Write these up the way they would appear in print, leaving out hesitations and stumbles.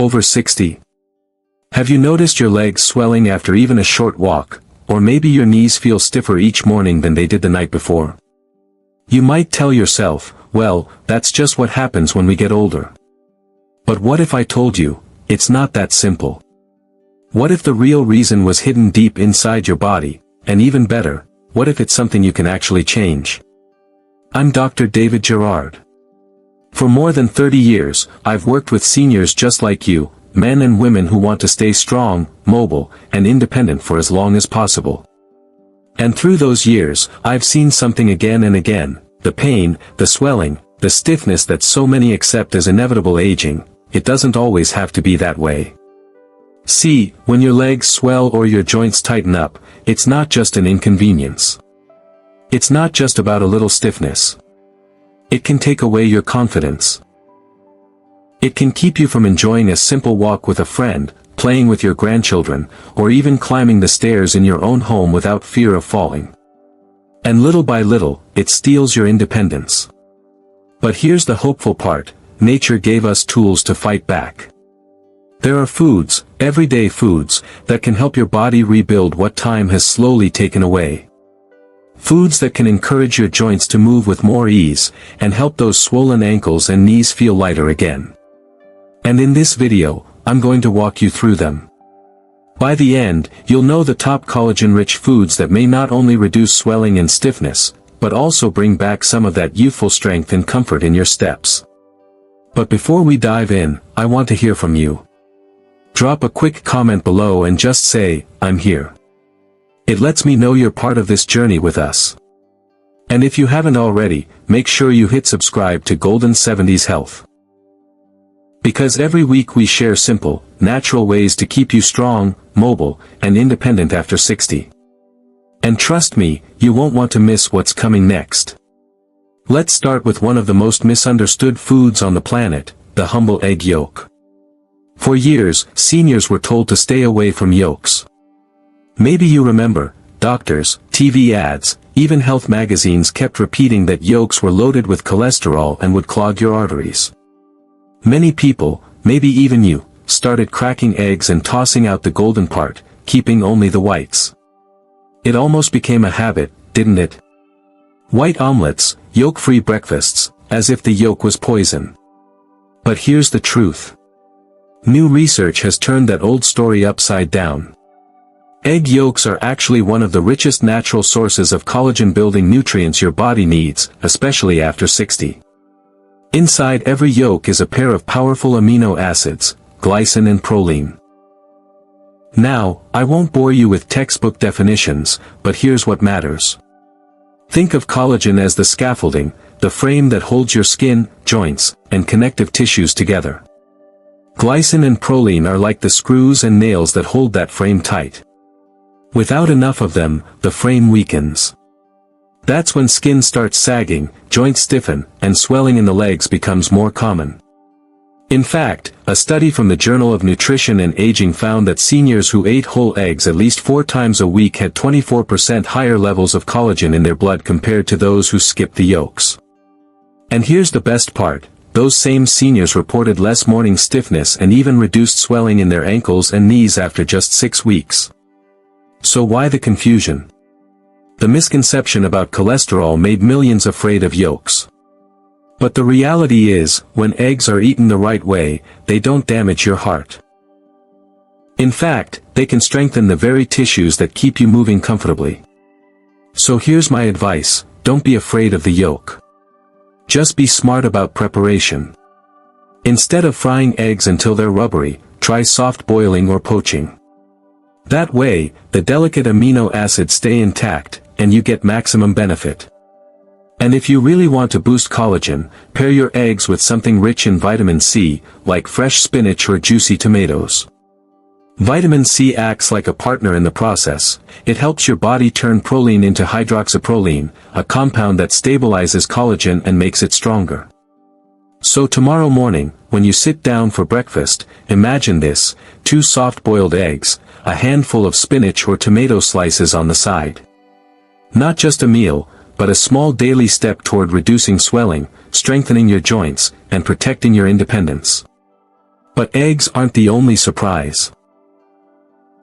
Over 60? Have you noticed your legs swelling after even a short walk, or maybe your knees feel stiffer each morning than they did the night before? You might tell yourself, well, that's just what happens when we get older. But what if I told you, it's not that simple? What if the real reason was hidden deep inside your body, and even better, what if it's something you can actually change? I'm Dr. David Gerard. For more than 30 years, I've worked with seniors just like you, men and women who want to stay strong, mobile, and independent for as long as possible. And through those years, I've seen something again and again: the pain, the swelling, the stiffness that so many accept as inevitable aging. It doesn't always have to be that way. See, when your legs swell or your joints tighten up, it's not just an inconvenience. It's not just about a little stiffness. It can take away your confidence. It can keep you from enjoying a simple walk with a friend, playing with your grandchildren, or even climbing the stairs in your own home without fear of falling. And little by little, it steals your independence. But here's the hopeful part: nature gave us tools to fight back. There are foods, everyday foods, that can help your body rebuild what time has slowly taken away. Foods that can encourage your joints to move with more ease, and help those swollen ankles and knees feel lighter again. And in this video, I'm going to walk you through them. By the end, you'll know the top collagen-rich foods that may not only reduce swelling and stiffness, but also bring back some of that youthful strength and comfort in your steps. But before we dive in, I want to hear from you. Drop a quick comment below and just say, "I'm here." It lets me know you're part of this journey with us. And if you haven't already, make sure you hit subscribe to Golden 70s Health. Because every week we share simple, natural ways to keep you strong, mobile, and independent after 60. And trust me, you won't want to miss what's coming next. Let's start with one of the most misunderstood foods on the planet, the humble egg yolk. For years, seniors were told to stay away from yolks. Maybe you remember, doctors, TV ads, even health magazines kept repeating that yolks were loaded with cholesterol and would clog your arteries. Many people, maybe even you, started cracking eggs and tossing out the golden part, keeping only the whites. It almost became a habit, didn't it? White omelets, yolk-free breakfasts, as if the yolk was poison. But here's the truth. New research has turned that old story upside down. Egg yolks are actually one of the richest natural sources of collagen-building nutrients your body needs, especially after 60. Inside every yolk is a pair of powerful amino acids, glycine and proline. Now, I won't bore you with textbook definitions, but here's what matters. Think of collagen as the scaffolding, the frame that holds your skin, joints, and connective tissues together. Glycine and proline are like the screws and nails that hold that frame tight. Without enough of them, the frame weakens. That's when skin starts sagging, joints stiffen, and swelling in the legs becomes more common. In fact, a study from the Journal of Nutrition and Aging found that seniors who ate whole eggs at least 4 times a week had 24% higher levels of collagen in their blood compared to those who skipped the yolks. And here's the best part: those same seniors reported less morning stiffness and even reduced swelling in their ankles and knees after just 6 weeks. So why the confusion? The misconception about cholesterol made millions afraid of yolks. But the reality is, when eggs are eaten the right way, they don't damage your heart. In fact, they can strengthen the very tissues that keep you moving comfortably. So here's my advice: don't be afraid of the yolk. Just be smart about preparation. Instead of frying eggs until they're rubbery, try soft boiling or poaching. That way, the delicate amino acids stay intact, and you get maximum benefit. And if you really want to boost collagen, pair your eggs with something rich in vitamin C, like fresh spinach or juicy tomatoes. Vitamin C acts like a partner in the process. It helps your body turn proline into hydroxyproline, a compound that stabilizes collagen and makes it stronger. So tomorrow morning, when you sit down for breakfast, imagine this: 2 soft-boiled eggs, a handful of spinach or tomato slices on the side. Not just a meal, but a small daily step toward reducing swelling, strengthening your joints, and protecting your independence. But eggs aren't the only surprise.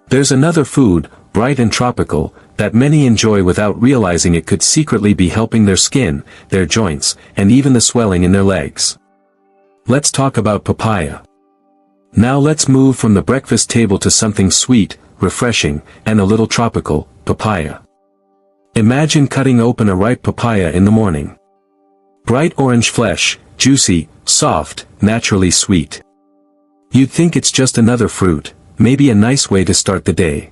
There's another food, bright and tropical, that many enjoy without realizing it could secretly be helping their skin, their joints, and even the swelling in their legs. Let's talk about papaya. Now let's move from the breakfast table to something sweet, refreshing, and a little tropical, papaya. Imagine cutting open a ripe papaya in the morning. Bright orange flesh, juicy, soft, naturally sweet. You'd think it's just another fruit, maybe a nice way to start the day.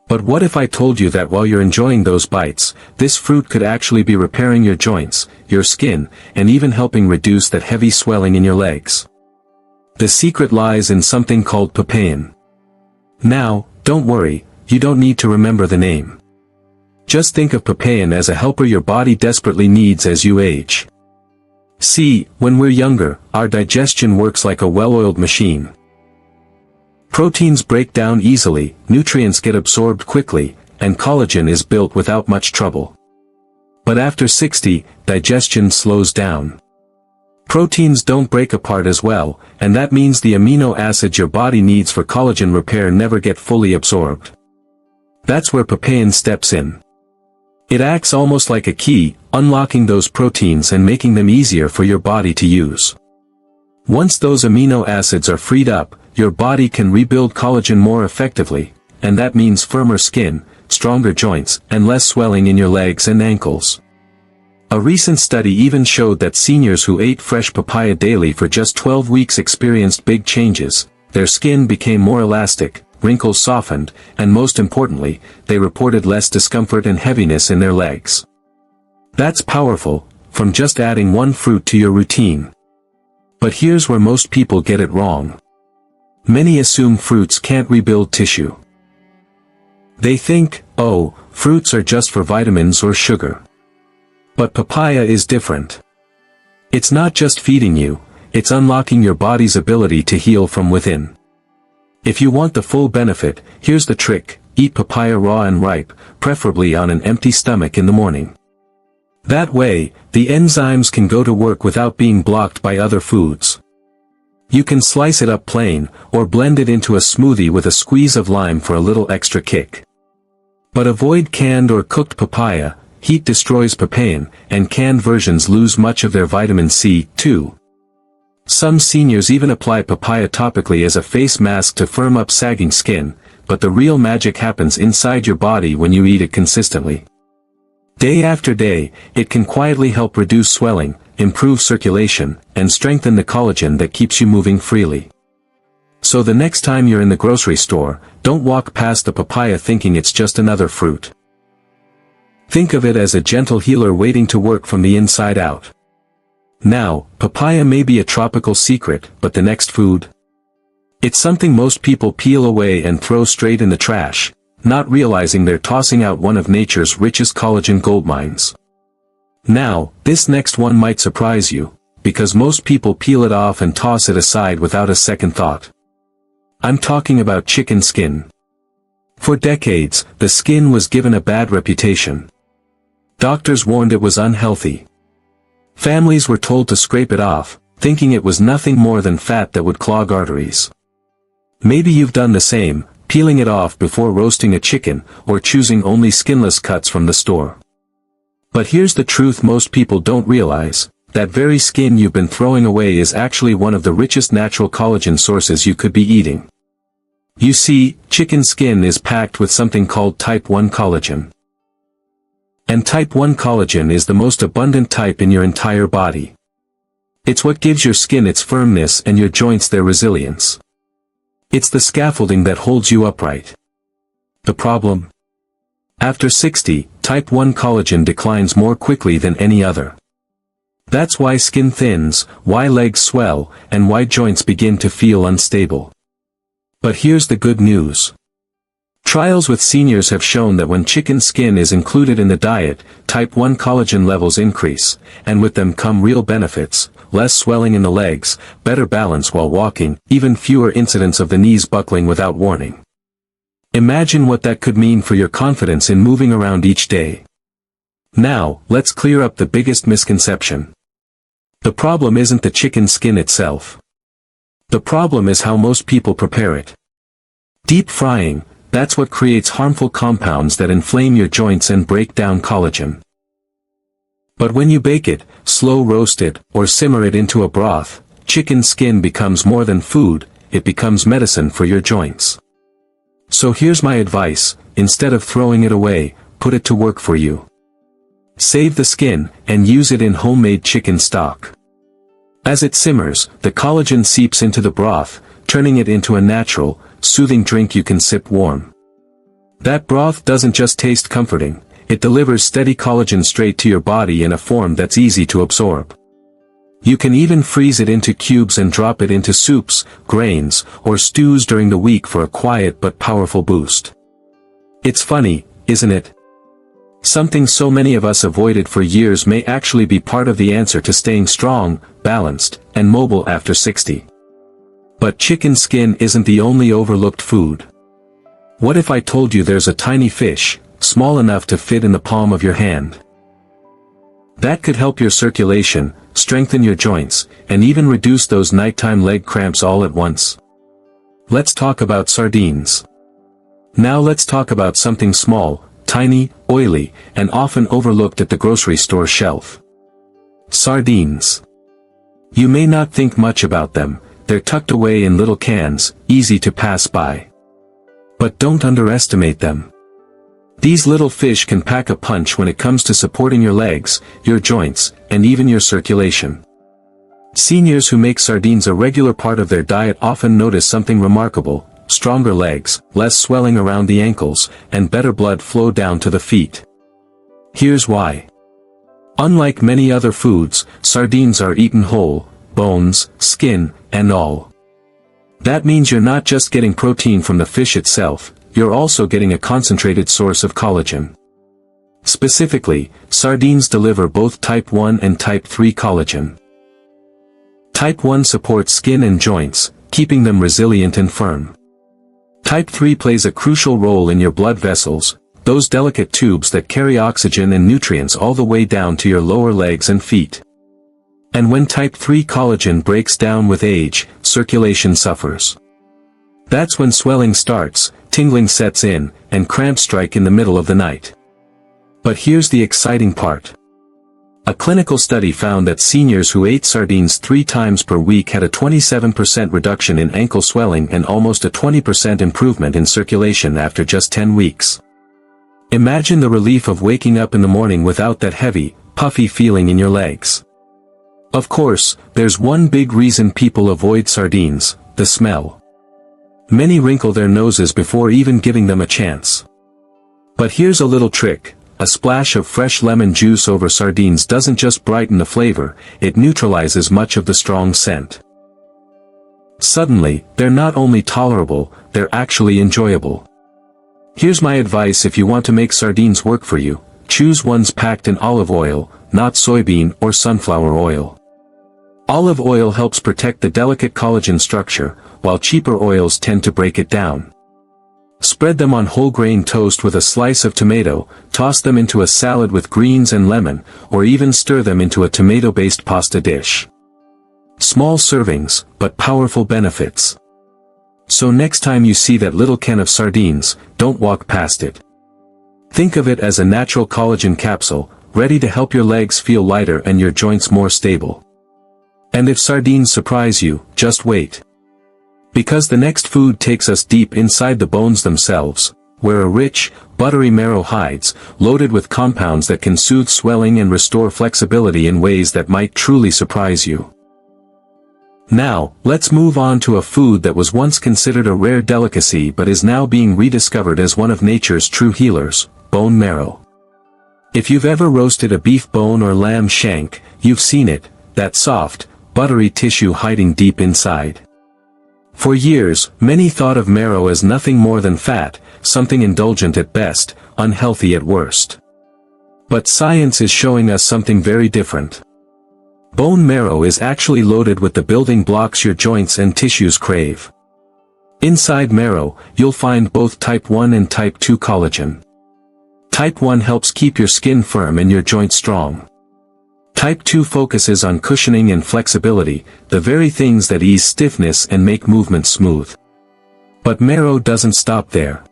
But what if I told you that while you're enjoying those bites, this fruit could actually be repairing your joints, your skin, and even helping reduce that heavy swelling in your legs? The secret lies in something called papain. Now, don't worry, you don't need to remember the name. Just think of papain as a helper your body desperately needs as you age. See, when we're younger, our digestion works like a well-oiled machine. Proteins break down easily, nutrients get absorbed quickly, and collagen is built without much trouble. But after 60, digestion slows down. Proteins don't break apart as well, and that means the amino acids your body needs for collagen repair never get fully absorbed. That's where papain steps in. It acts almost like a key, unlocking those proteins and making them easier for your body to use. Once those amino acids are freed up, your body can rebuild collagen more effectively, and that means firmer skin, stronger joints, and less swelling in your legs and ankles. A recent study even showed that seniors who ate fresh papaya daily for just 12 weeks experienced big changes. Their skin became more elastic, wrinkles softened, and most importantly, they reported less discomfort and heaviness in their legs. That's powerful, from just adding one fruit to your routine. But here's where most people get it wrong. Many assume fruits can't rebuild tissue. They think, oh, fruits are just for vitamins or sugar. But papaya is different. It's not just feeding you, it's unlocking your body's ability to heal from within. If you want the full benefit, here's the trick: eat papaya raw and ripe, preferably on an empty stomach in the morning. That way, the enzymes can go to work without being blocked by other foods. You can slice it up plain, or blend it into a smoothie with a squeeze of lime for a little extra kick. But avoid canned or cooked papaya. Heat destroys papain, and canned versions lose much of their vitamin C, too. Some seniors even apply papaya topically as a face mask to firm up sagging skin, but the real magic happens inside your body when you eat it consistently. Day after day, it can quietly help reduce swelling, improve circulation, and strengthen the collagen that keeps you moving freely. So the next time you're in the grocery store, don't walk past the papaya thinking it's just another fruit. Think of it as a gentle healer waiting to work from the inside out. Now, papaya may be a tropical secret, but the next food? It's something most people peel away and throw straight in the trash, not realizing they're tossing out one of nature's richest collagen goldmines. Now, this next one might surprise you, because most people peel it off and toss it aside without a second thought. I'm talking about chicken skin. For decades, the skin was given a bad reputation. Doctors warned it was unhealthy. Families were told to scrape it off, thinking it was nothing more than fat that would clog arteries. Maybe you've done the same, peeling it off before roasting a chicken, or choosing only skinless cuts from the store. But here's the truth most people don't realize: that very skin you've been throwing away is actually one of the richest natural collagen sources you could be eating. You see, chicken skin is packed with something called type 1 collagen. And type 1 collagen is the most abundant type in your entire body. It's what gives your skin its firmness and your joints their resilience. It's the scaffolding that holds you upright. The problem? After 60, type 1 collagen declines more quickly than any other. That's why skin thins, why legs swell, and why joints begin to feel unstable. But here's the good news. Trials with seniors have shown that when chicken skin is included in the diet, type 1 collagen levels increase, and with them come real benefits: less swelling in the legs, better balance while walking, even fewer incidents of the knees buckling without warning. Imagine what that could mean for your confidence in moving around each day. Now, let's clear up the biggest misconception. The problem isn't the chicken skin itself. The problem is how most people prepare it. Deep frying, that's what creates harmful compounds that inflame your joints and break down collagen. But when you bake it, slow roast it, or simmer it into a broth, chicken skin becomes more than food, it becomes medicine for your joints. So here's my advice, instead of throwing it away, put it to work for you. Save the skin, and use it in homemade chicken stock. As it simmers, the collagen seeps into the broth, turning it into a natural, soothing drink you can sip warm. That broth doesn't just taste comforting, it delivers steady collagen straight to your body in a form that's easy to absorb. You can even freeze it into cubes and drop it into soups, grains, or stews during the week for a quiet but powerful boost. It's funny, isn't it? Something so many of us avoided for years may actually be part of the answer to staying strong, balanced, and mobile after 60. But chicken skin isn't the only overlooked food. What if I told you there's a tiny fish, small enough to fit in the palm of your hand? That could help your circulation, strengthen your joints, and even reduce those nighttime leg cramps all at once. Let's talk about sardines. Now let's talk about something small, tiny, oily, and often overlooked at the grocery store shelf. Sardines. You may not think much about them, they're tucked away in little cans, easy to pass by. But don't underestimate them. These little fish can pack a punch when it comes to supporting your legs, your joints, and even your circulation. Seniors who make sardines a regular part of their diet often notice something remarkable: stronger legs, less swelling around the ankles, and better blood flow down to the feet. Here's why. Unlike many other foods, sardines are eaten whole, bones, skin, and all. That means you're not just getting protein from the fish itself, you're also getting a concentrated source of collagen. Specifically, sardines deliver both type 1 and type 3 collagen. Type 1 supports skin and joints, keeping them resilient and firm. Type 3 plays a crucial role in your blood vessels, those delicate tubes that carry oxygen and nutrients all the way down to your lower legs and feet. And when type 3 collagen breaks down with age, circulation suffers. That's when swelling starts, tingling sets in, and cramps strike in the middle of the night. But here's the exciting part. A clinical study found that seniors who ate sardines 3 times per week had a 27% reduction in ankle swelling and almost a 20% improvement in circulation after just 10 weeks. Imagine the relief of waking up in the morning without that heavy, puffy feeling in your legs. Of course, there's one big reason people avoid sardines: the smell. Many wrinkle their noses before even giving them a chance. But here's a little trick: a splash of fresh lemon juice over sardines doesn't just brighten the flavor, it neutralizes much of the strong scent. Suddenly, they're not only tolerable, they're actually enjoyable. Here's my advice: if you want to make sardines work for you, choose ones packed in olive oil, not soybean or sunflower oil. Olive oil helps protect the delicate collagen structure, while cheaper oils tend to break it down. Spread them on whole grain toast with a slice of tomato, toss them into a salad with greens and lemon, or even stir them into a tomato-based pasta dish. Small servings, but powerful benefits. So next time you see that little can of sardines, don't walk past it. Think of it as a natural collagen capsule, ready to help your legs feel lighter and your joints more stable. And if sardines surprise you, just wait. Because the next food takes us deep inside the bones themselves, where a rich, buttery marrow hides, loaded with compounds that can soothe swelling and restore flexibility in ways that might truly surprise you. Now, let's move on to a food that was once considered a rare delicacy but is now being rediscovered as one of nature's true healers: bone marrow. If you've ever roasted a beef bone or lamb shank, you've seen it, that soft, buttery tissue hiding deep inside. For years, many thought of marrow as nothing more than fat, something indulgent at best, unhealthy at worst. But science is showing us something very different. Bone marrow is actually loaded with the building blocks your joints and tissues crave. Inside marrow, you'll find both type 1 and type 2 collagen. Type 1 helps keep your skin firm and your joints strong. Type 2 focuses on cushioning and flexibility, the very things that ease stiffness and make movement smooth. But marrow doesn't stop there.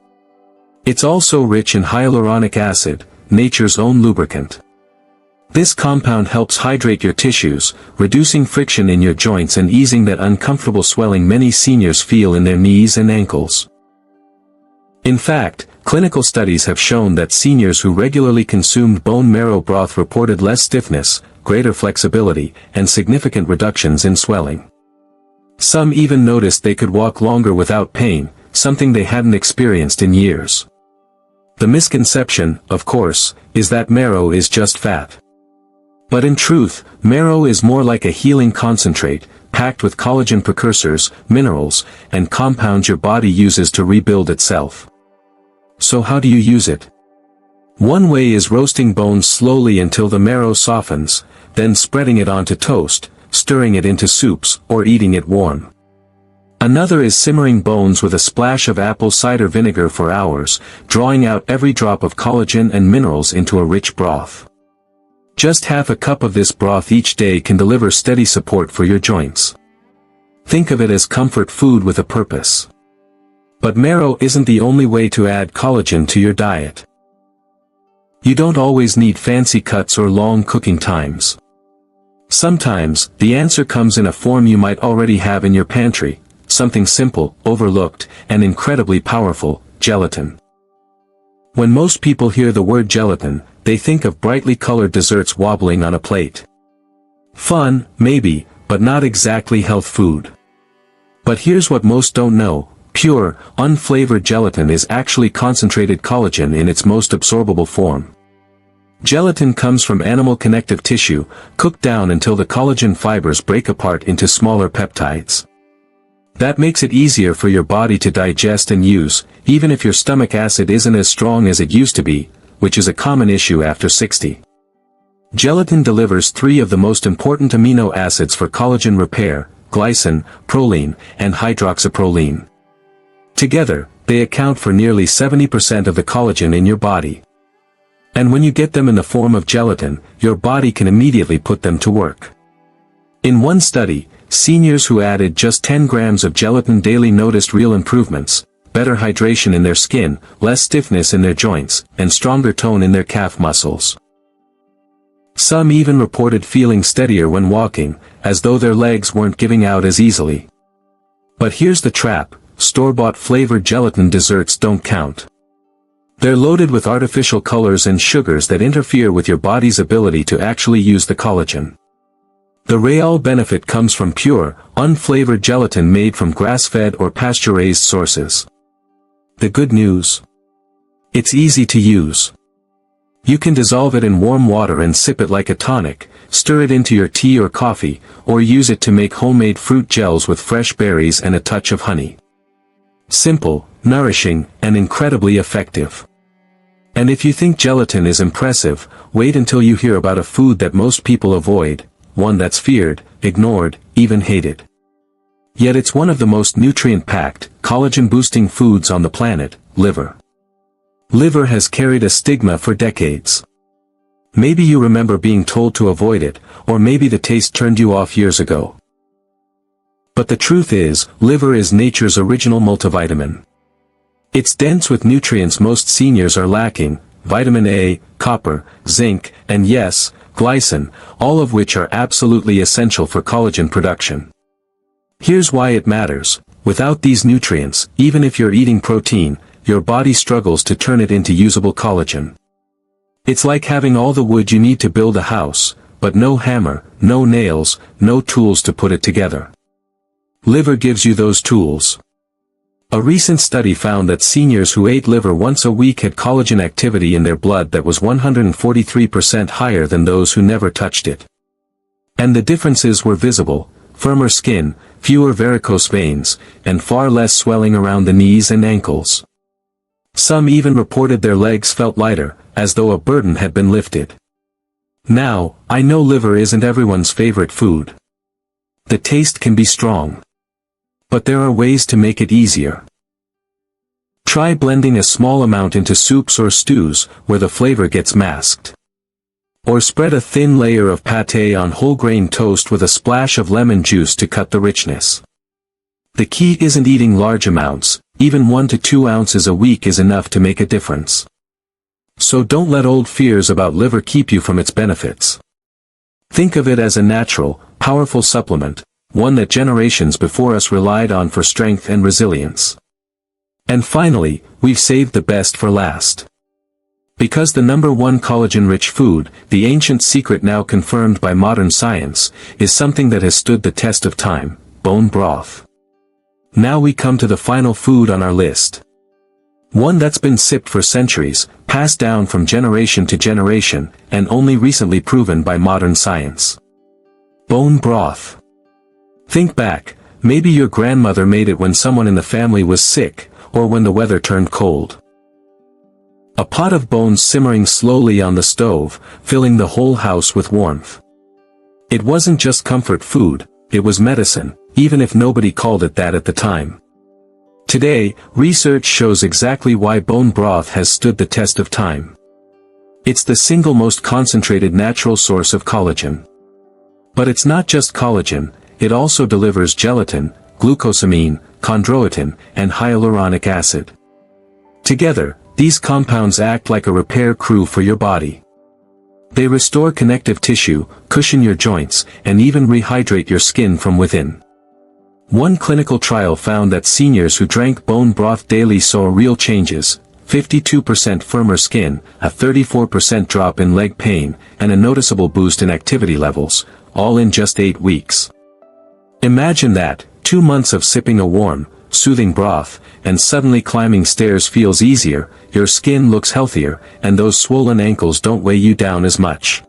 It's also rich in hyaluronic acid, nature's own lubricant. This compound helps hydrate your tissues, reducing friction in your joints and easing that uncomfortable swelling many seniors feel in their knees and ankles. In fact, clinical studies have shown that seniors who regularly consumed bone marrow broth reported less stiffness, greater flexibility, and significant reductions in swelling. Some even noticed they could walk longer without pain, something they hadn't experienced in years. The misconception, of course, is that marrow is just fat. But in truth, marrow is more like a healing concentrate, packed with collagen precursors, minerals, and compounds your body uses to rebuild itself. So how do you use it? One way is roasting bones slowly until the marrow softens, then spreading it onto toast, stirring it into soups, or eating it warm. Another is simmering bones with a splash of apple cider vinegar for hours, drawing out every drop of collagen and minerals into a rich broth. Just half a cup of this broth each day can deliver steady support for your joints. Think of it as comfort food with a purpose. But marrow isn't the only way to add collagen to your diet. You don't always need fancy cuts or long cooking times. Sometimes, the answer comes in a form you might already have in your pantry, something simple, overlooked, and incredibly powerful: gelatin. When most people hear the word gelatin, they think of brightly colored desserts wobbling on a plate. Fun, maybe, but not exactly health food. But here's what most don't know: pure, unflavored gelatin is actually concentrated collagen in its most absorbable form. Gelatin comes from animal connective tissue, cooked down until the collagen fibers break apart into smaller peptides. That makes it easier for your body to digest and use, even if your stomach acid isn't as strong as it used to be, which is a common issue after 60. Gelatin delivers 3 of the most important amino acids for collagen repair: glycine, proline, and hydroxyproline. Together, they account for nearly 70% of the collagen in your body. And when you get them in the form of gelatin, your body can immediately put them to work. In one study, seniors who added just 10 grams of gelatin daily noticed real improvements: better hydration in their skin, less stiffness in their joints, and stronger tone in their calf muscles. Some even reported feeling steadier when walking, as though their legs weren't giving out as easily. But here's the trap: store-bought flavored gelatin desserts don't count. They're loaded with artificial colors and sugars that interfere with your body's ability to actually use the collagen. The real benefit comes from pure, unflavored gelatin made from grass-fed or pasture-raised sources. The good news? It's easy to use. You can dissolve it in warm water and sip it like a tonic, stir it into your tea or coffee, or use it to make homemade fruit gels with fresh berries and a touch of honey. Simple, nourishing, and incredibly effective. And if you think gelatin is impressive, wait until you hear about a food that most people avoid, one that's feared, ignored, even hated. Yet it's one of the most nutrient-packed, collagen-boosting foods on the planet: liver. Liver has carried a stigma for decades. Maybe you remember being told to avoid it, or maybe the taste turned you off years ago. But the truth is, liver is nature's original multivitamin. It's dense with nutrients most seniors are lacking: vitamin A, copper, zinc, and yes, glycine, all of which are absolutely essential for collagen production. Here's why it matters: without these nutrients, even if you're eating protein, your body struggles to turn it into usable collagen. It's like having all the wood you need to build a house, but no hammer, no nails, no tools to put it together. Liver gives you those tools. A recent study found that seniors who ate liver once a week had collagen activity in their blood that was 143% higher than those who never touched it. And the differences were visible: firmer skin, fewer varicose veins, and far less swelling around the knees and ankles. Some even reported their legs felt lighter, as though a burden had been lifted. Now, I know liver isn't everyone's favorite food. The taste can be strong. But there are ways to make it easier. Try blending a small amount into soups or stews, where the flavor gets masked. Or spread a thin layer of pâté on whole grain toast with a splash of lemon juice to cut the richness. The key isn't eating large amounts, even 1 to 2 ounces a week is enough to make a difference. So don't let old fears about liver keep you from its benefits. Think of it as a natural, powerful supplement, one that generations before us relied on for strength and resilience. And finally, we've saved the best for last. Because the #1 collagen-rich food, the ancient secret now confirmed by modern science, is something that has stood the test of time: bone broth. Now we come to the final food on our list. One that's been sipped for centuries, passed down from generation to generation, and only recently proven by modern science. Bone broth. Think back, maybe your grandmother made it when someone in the family was sick, or when the weather turned cold. A pot of bones simmering slowly on the stove, filling the whole house with warmth. It wasn't just comfort food, it was medicine, even if nobody called it that at the time. Today, research shows exactly why bone broth has stood the test of time. It's the single most concentrated natural source of collagen. But it's not just collagen, it also delivers gelatin, glucosamine, chondroitin, and hyaluronic acid. Together, these compounds act like a repair crew for your body. They restore connective tissue, cushion your joints, and even rehydrate your skin from within. One clinical trial found that seniors who drank bone broth daily saw real changes: 52% firmer skin, a 34% drop in leg pain, and a noticeable boost in activity levels, all in just 8 weeks. Imagine that, 2 months of sipping a warm, soothing broth, and suddenly climbing stairs feels easier, your skin looks healthier, and those swollen ankles don't weigh you down as much.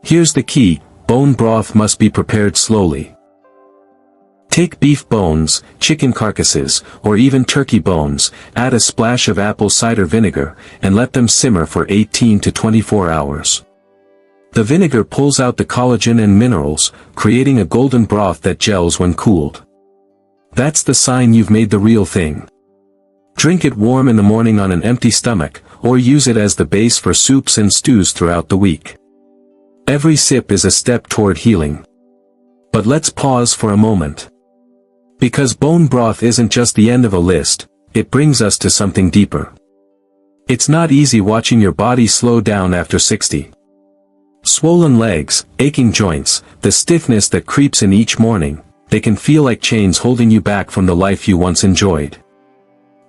Here's the key: bone broth must be prepared slowly. Take beef bones, chicken carcasses, or even turkey bones, add a splash of apple cider vinegar, and let them simmer for 18 to 24 hours. The vinegar pulls out the collagen and minerals, creating a golden broth that gels when cooled. That's the sign you've made the real thing. Drink it warm in the morning on an empty stomach, or use it as the base for soups and stews throughout the week. Every sip is a step toward healing. But let's pause for a moment. Because bone broth isn't just the end of a list, it brings us to something deeper. It's not easy watching your body slow down after 60. Swollen legs, aching joints, the stiffness that creeps in each morning, they can feel like chains holding you back from the life you once enjoyed.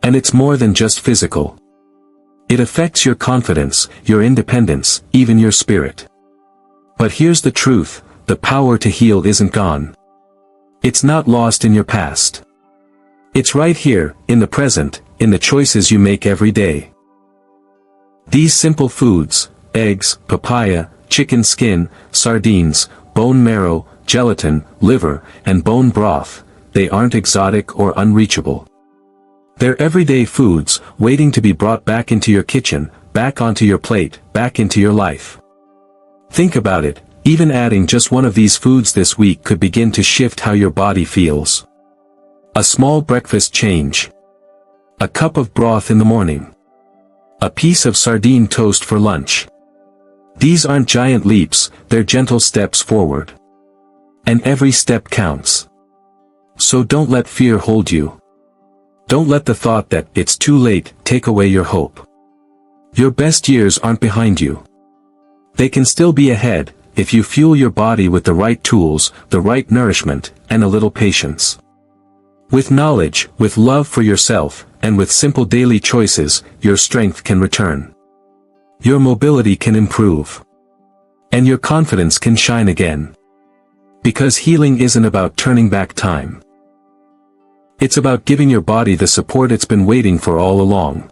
And it's more than just physical. It affects your confidence, your independence, even your spirit. But here's the truth: the power to heal isn't gone. It's not lost in your past. It's right here, in the present, in the choices you make every day. These simple foods: eggs, papaya, chicken skin, sardines, bone marrow, gelatin, liver, and bone broth, they aren't exotic or unreachable. They're everyday foods, waiting to be brought back into your kitchen, back onto your plate, back into your life. Think about it. Even adding just one of these foods this week could begin to shift how your body feels. A small breakfast change. A cup of broth in the morning. A piece of sardine toast for lunch. These aren't giant leaps, they're gentle steps forward. And every step counts. So don't let fear hold you. Don't let the thought that it's too late take away your hope. Your best years aren't behind you. They can still be ahead, if you fuel your body with the right tools, the right nourishment, and a little patience. With knowledge, with love for yourself, and with simple daily choices, your strength can return. Your mobility can improve. And your confidence can shine again. Because healing isn't about turning back time. It's about giving your body the support it's been waiting for all along.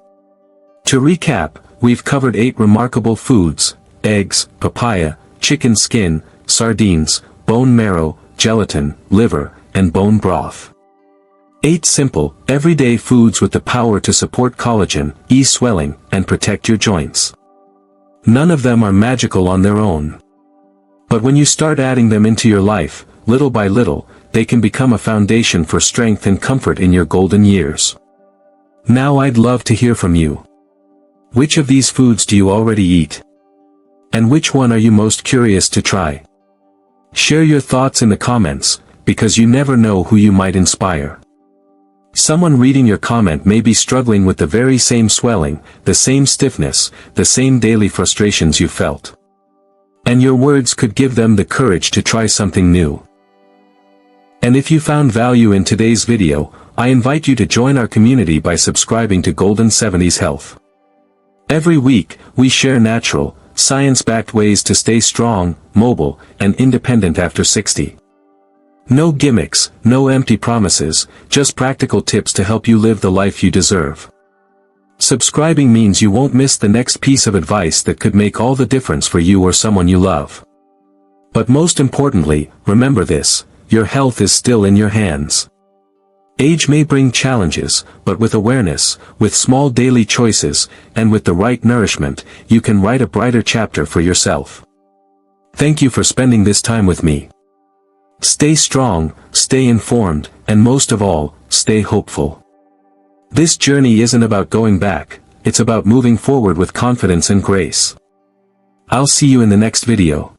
To recap, we've covered 8 remarkable foods: eggs, papaya, chicken skin, sardines, bone marrow, gelatin, liver, and bone broth. 8 simple, everyday foods with the power to support collagen, ease swelling, and protect your joints. None of them are magical on their own. But when you start adding them into your life, little by little, they can become a foundation for strength and comfort in your golden years. Now I'd love to hear from you. Which of these foods do you already eat? And which one are you most curious to try? Share your thoughts in the comments, because you never know who you might inspire. Someone reading your comment may be struggling with the very same swelling, the same stiffness, the same daily frustrations you felt. And your words could give them the courage to try something new. And if you found value in today's video, I invite you to join our community by subscribing to Golden 70s Health. Every week, we share natural, science-backed ways to stay strong, mobile, and independent after 60. No gimmicks, no empty promises, just practical tips to help you live the life you deserve. Subscribing means you won't miss the next piece of advice that could make all the difference for you or someone you love. But most importantly, remember this: your health is still in your hands. Age may bring challenges, but with awareness, with small daily choices, and with the right nourishment, you can write a brighter chapter for yourself. Thank you for spending this time with me. Stay strong, stay informed, and most of all, stay hopeful. This journey isn't about going back, it's about moving forward with confidence and grace. I'll see you in the next video.